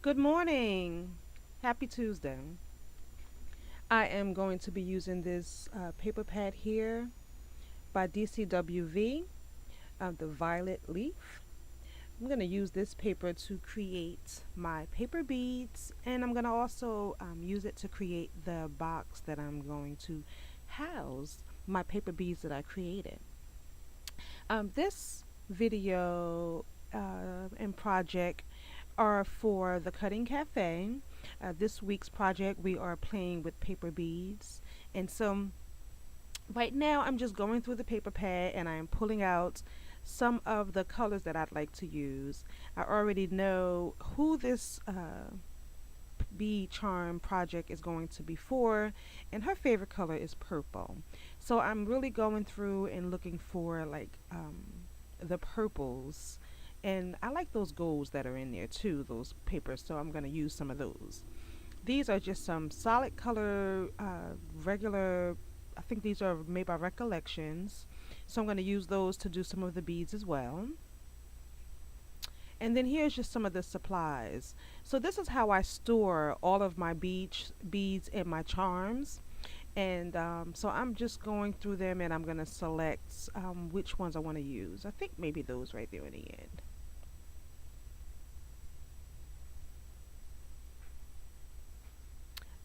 Good morning. Happy Tuesday. I am going to be using this paper pad here by DCWV, the Violet Leaf. I'm going to use this paper to create my paper beads, and I'm going to also use it to create the box that I'm going to house my paper beads that I created. This video and project are for the Cutting Cafe. This week's project, we are playing with paper beads. And so right now I'm just going through the paper pad and I'm pulling out some of the colors that I'd like to use. I already know who this bead charm project is going to be for, and her favorite color is purple. So I'm really going through and looking for like the purples, and I like those golds that are in there too, those papers, so I'm going to use some of those. These are just some solid color regular, I think these are made by Recollections, so I'm going to use those to do some of the beads as well. And then here's just some of the supplies. So this is how I store all of my beads and my charms. And so I'm just going through them and I'm going to select which ones I want to use. I think maybe those right there in the end.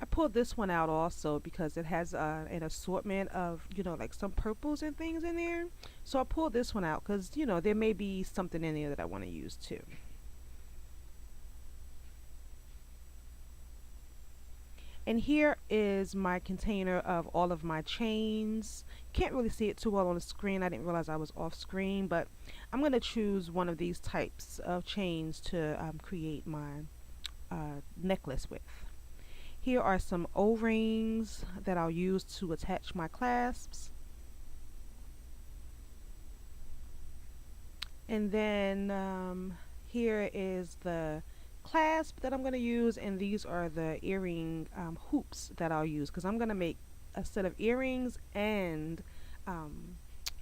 I pulled this one out also because it has an assortment of, like some purples and things in there. So I pulled this one out because, there may be something in there that I want to use too. And here is my container of all of my chains. Can't really see it too well on the screen. I didn't realize I was off screen, but I'm going to choose one of these types of chains to create my necklace with. Here are some O-rings that I'll use to attach my clasps. And then here is the clasp that I'm going to use, and these are the earring hoops that I'll use because I'm going to make a set of earrings and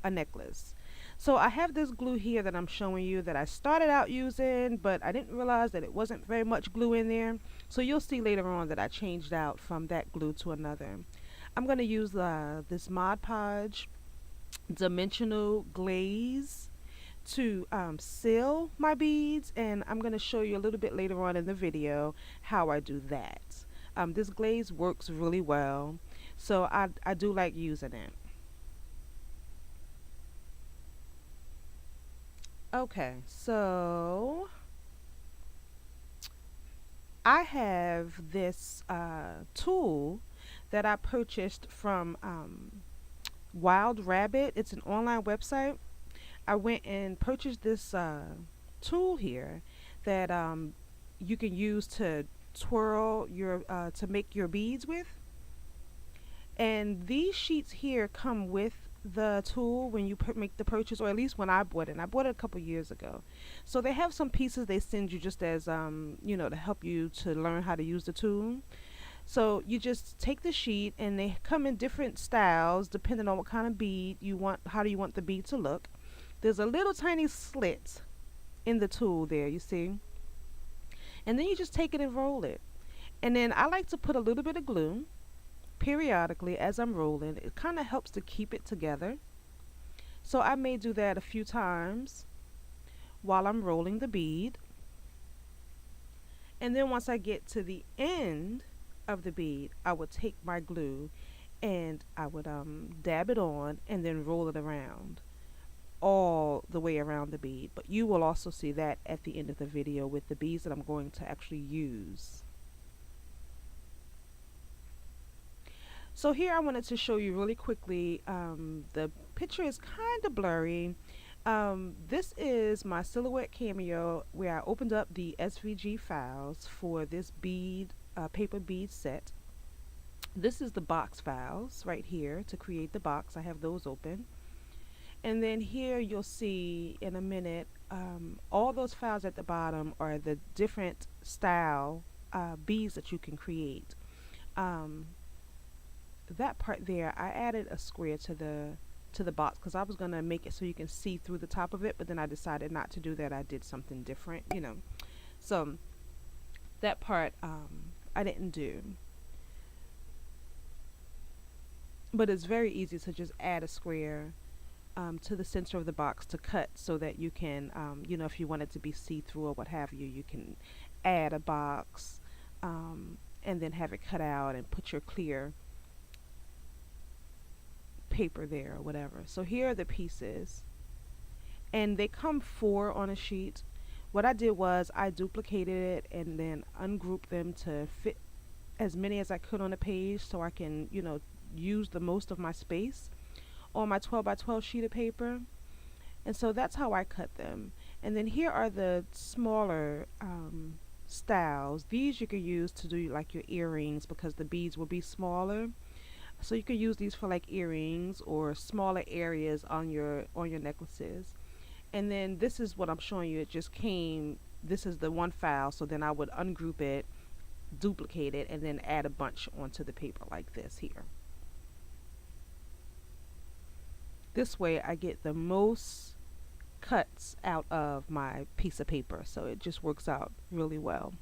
a necklace. So I have this glue here that I'm showing you that I started out using, but I didn't realize that it wasn't very much glue in there. So you'll see later on that I changed out from that glue to another. I'm going to use this Mod Podge dimensional glaze to seal my beads, and I'm going to show you a little bit later on in the video how I do that. This glaze works really well, so I do like using it. Okay, so I have this tool that I purchased from Wild Rabbit. It's an online website. I went and purchased this tool here that you can use to twirl your to make your beads with. And these sheets here come with the tool when you make the purchase, or at least when I bought it. And I bought it a couple years ago. So they have some pieces they send you just as to help you to learn how to use the tool. So you just take the sheet, and they come in different styles depending on what kind of bead you want. How do you want the bead to look? There's a little tiny slit in the tool there, you see. And then you just take it and roll it. And then I like to put a little bit of glue periodically as I'm rolling. It kind of helps to keep it together. So I may do that a few times while I'm rolling the bead. And then once I get to the end of the bead, I would take my glue and I would dab it on and then roll it around all the way around the bead. But you will also see that at the end of the video with the beads that I'm going to actually use. So here I wanted to show you really quickly, the picture is kind of blurry. This is my silhouette cameo where I opened up the SVG files for this paper bead set. This is the box files right here to create the box. I have those open. And then here you'll see in a minute, all those files at the bottom are the different style beads that you can create. That part there, I added a square to the box because I was going to make it so you can see through the top of it, but then I decided not to do that. I did something different, So That part I didn't do, but it's very easy to just add a square to the center of the box to cut so that you can, if you want it to be see-through or what have you, you can add a box and then have it cut out and put your clear paper there or whatever. So here are the pieces, and they come 4 on a sheet. What I did was I duplicated it and then ungrouped them to fit as many as I could on a page so I can, use the most of my space on my 12 by 12 sheet of paper. And so that's how I cut them. And then here are the smaller styles. These you can use to do like your earrings because the beads will be smaller. So you can use these for like earrings or smaller areas on your necklaces. And then this is what I'm showing you. It just came, this is the one file, so then I would ungroup it, duplicate it, and then add a bunch onto the paper like this here. This way I get the most cuts out of my piece of paper, so it just works out really well.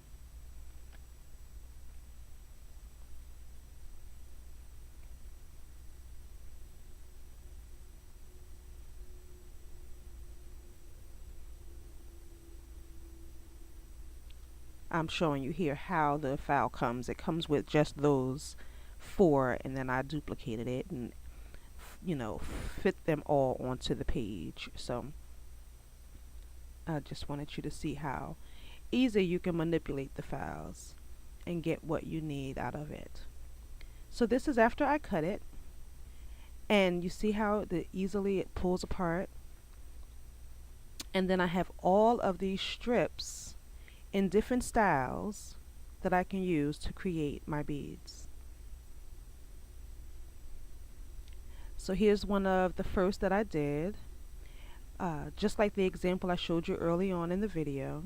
I'm showing you here how the file comes. It comes with just those 4, and then I duplicated it and fit them all onto the page. So I just wanted you to see how easy you can manipulate the files and get what you need out of it. So this is after I cut it, and you see how easily it pulls apart. And then I have all of these strips in different styles that I can use to create my beads. So here's one of the first that I did, just like the example I showed you early on in the video.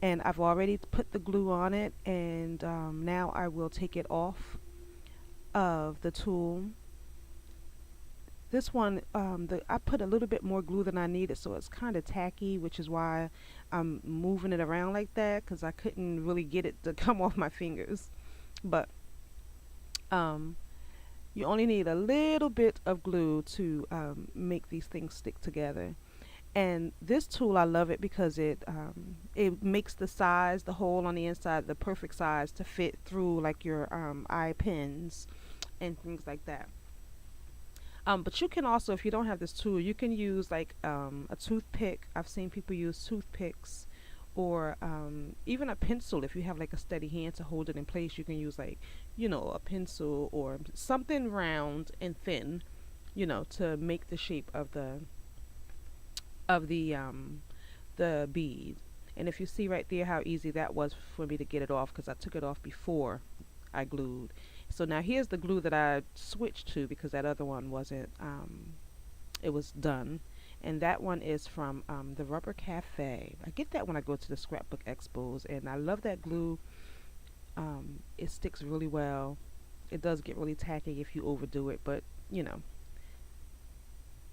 And I've already put the glue on it, and now I will take it off of the tool. This one, I put a little bit more glue than I needed, so it's kind of tacky, which is why I'm moving it around like that, because I couldn't really get it to come off my fingers. But you only need a little bit of glue to make these things stick together. And this tool, I love it because it makes the size, the hole on the inside, the perfect size to fit through like your eye pins and things like that. But you can also, if you don't have this tool, you can use like a toothpick. I've seen people use toothpicks, or even a pencil. If you have like a steady hand to hold it in place, you can use like, a pencil or something round and thin, to make the shape of the bead. And if you see right there how easy that was for me to get it off, because I took it off before I glued. So now here's the glue that I switched to because that other one wasn't, it was done. And that one is from the Rubber Cafe. I get that when I go to the scrapbook expos, and I love that glue. It sticks really well. It does get really tacky if you overdo it, but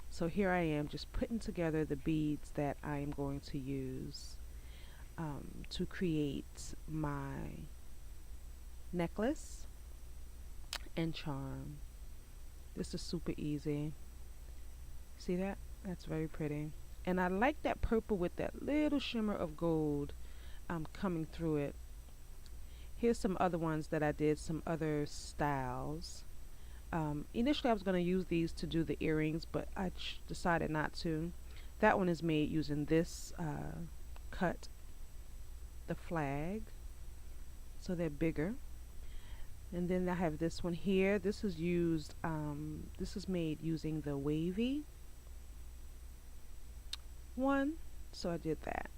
So here I am just putting together the beads that I am going to use to create my necklace and charm. This is super easy. See that? That's very pretty. And I like that purple with that little shimmer of gold coming through it. Here's some other ones that I did, some other styles. Initially I was going to use these to do the earrings, but I decided not to. That one is made using this cut, the flag, so they're bigger. And then I have this one here. This is used, this is made using the wavy one, so I did that.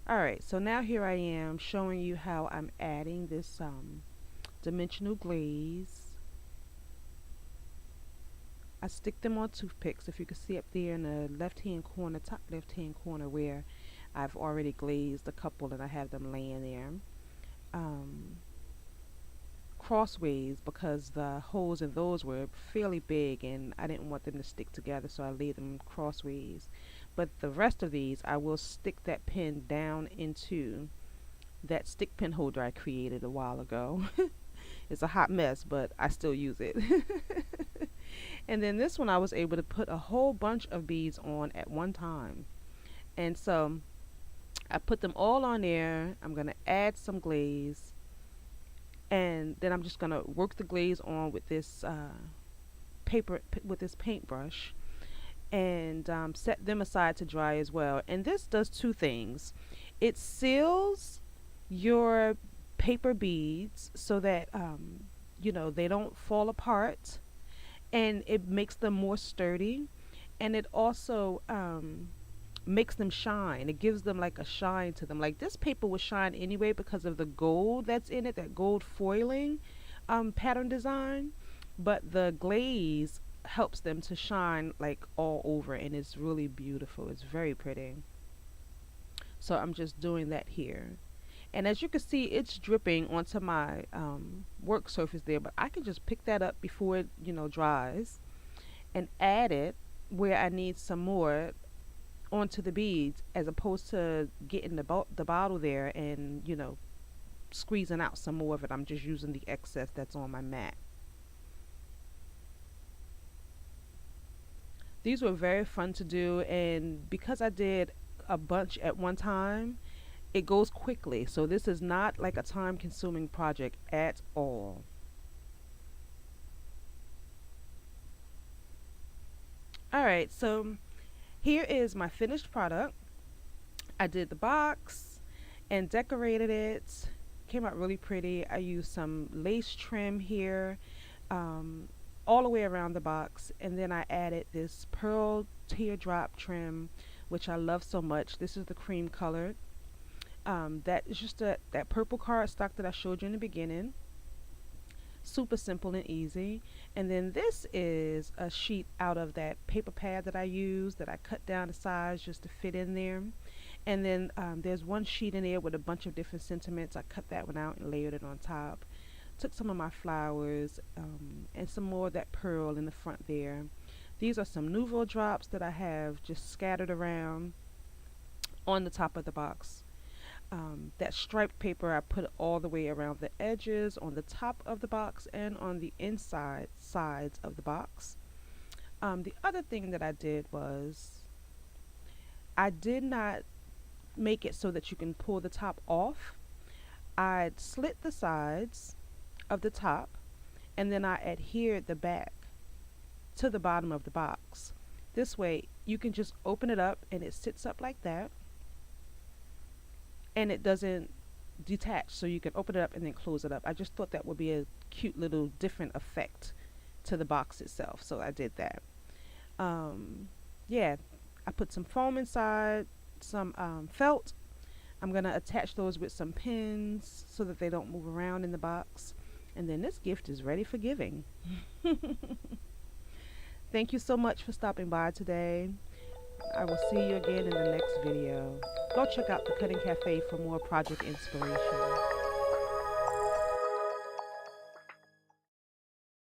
Alright, so now here I am showing you how I'm adding this dimensional glaze. I stick them on toothpicks. If you can see up there in the left hand corner, top left hand corner, where I've already glazed a couple and I have them laying there crossways, because the holes in those were fairly big and I didn't want them to stick together, so I laid them crossways. But the rest of these I will stick that pin down into that stick pin holder I created a while ago. It's a hot mess, but I still use it. And then this one I was able to put a whole bunch of beads on at one time. And so I put them all on there. I'm going to add some glaze. And then I'm just going to work the glaze on with this with this paintbrush, and set them aside to dry as well. And this does two things. It seals your paper beads so that you know, they don't fall apart, and it makes them more sturdy, and it also makes them shine. It gives them like a shine to them. Like this paper would shine anyway because of the gold that's in it, that gold foiling pattern design, but the glaze helps them to shine like all over, and it's really beautiful. It's very pretty. So I'm just doing that here. And as you can see, it's dripping onto my work surface there, but I can just pick that up before it, you know, dries, and add it where I need some more onto the beads, as opposed to getting the bottle there and, you know, squeezing out some more of it. I'm just using the excess that's on my mat. These were very fun to do, and because I did a bunch at one time, it goes quickly. So this is not like a time consuming project at all. Alright, so here is my finished product. I did the box and decorated it. Came out really pretty. I used some lace trim here, all the way around the box, and then I added this pearl teardrop trim, which I love so much. This is the cream colored. That is just that purple cardstock that I showed you in the beginning. Super simple and easy. And then this is a sheet out of that paper pad that I used, that I cut down the size just to fit in there. And then there's one sheet in there with a bunch of different sentiments. I cut that one out and layered it on top. Took some of my flowers and some more of that pearl in the front there. These are some Nouveau drops that I have just scattered around on the top of the box. That striped paper I put all the way around the edges, on the top of the box, and on the inside sides of the box. The other thing that I did was I did not make it so that you can pull the top off. I slit the sides of the top, and then I adhered the back to the bottom of the box. This way you can just open it up and it sits up like that, and it doesn't detach, so you can open it up and then close it up. I just thought that would be a cute little different effect to the box itself, so I did that. Yeah, I put some foam inside, some felt. I'm going to attach those with some pins so that they don't move around in the box. And then this gift is ready for giving. Thank you so much for stopping by today. I will see you again in the next video. Go check out the Cutting Cafe for more project inspiration.